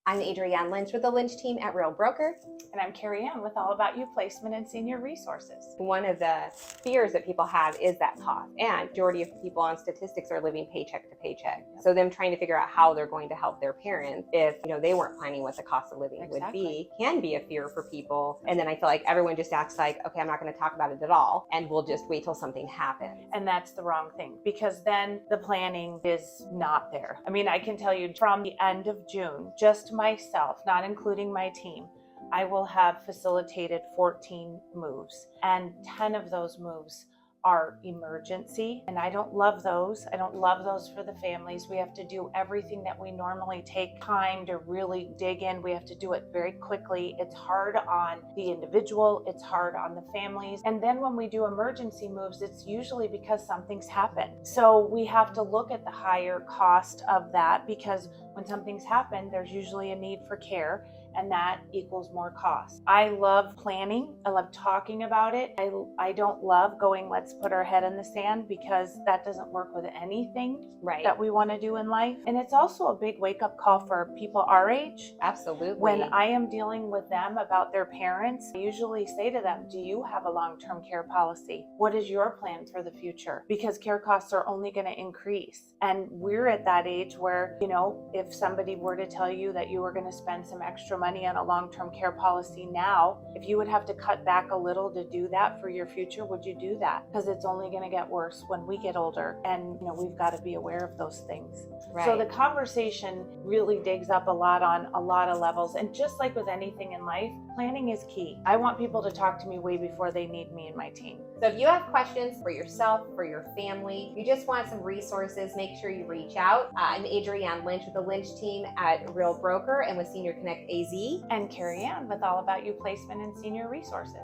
I'm Adrianne Lynch with the Lynch team at Real Broker. And I'm Kerri Ann with All About You Placement and Senior Resources. One of the fears that people have is that cost. And majority of people on statistics are living paycheck to paycheck. So them trying to figure out how they're going to help their parents if they weren't planning what the cost of living would be, can be a fear for people. And then I feel like everyone just acts like, okay, I'm not going to talk about it at all. And we'll just wait till something happens. And that's the wrong thing, because then the planning is not there. I mean, I can tell you from the end of June, just myself, not including my team, I will have facilitated 14 moves, and 10 of those moves are emergency, and I don't love those. I don't love those for the families. We have to do everything that we normally take time to really dig in. We have to do it very quickly. It's hard on the individual, it's hard on the families. And then when we do emergency moves, it's usually because something's happened. So we have to look at the higher cost of that, because when something's happened, there's usually a need for care, and that equals more cost. I love planning. I love talking about it. I don't love going, let's put our head in the sand, because that doesn't work with anything that we want to do in life. And it's also a big wake-up call for people our age. Absolutely. When I am dealing with them about their parents, I usually say to them, do you have a long-term care policy? What is your plan for the future? Because care costs are only going to increase. And we're at that age where, if somebody were to tell you that you were going to spend some extra money on a long-term care policy now, if you would have to cut back a little to do that for your future, would you do that? Because it's only going to get worse when we get older, and we've got to be aware of those things. So the conversation really digs up a lot on a lot of levels, and just like with anything in life, planning is key. I want people to talk to me way before they need me and my team. So if you have questions for yourself, for your family, you just want some resources, make sure you reach out. I'm Adrianne Lynch with the Lynch team at Real Broker and with Senior Connect AZ. And Kerri Ann with All About You Placement and Senior Resources.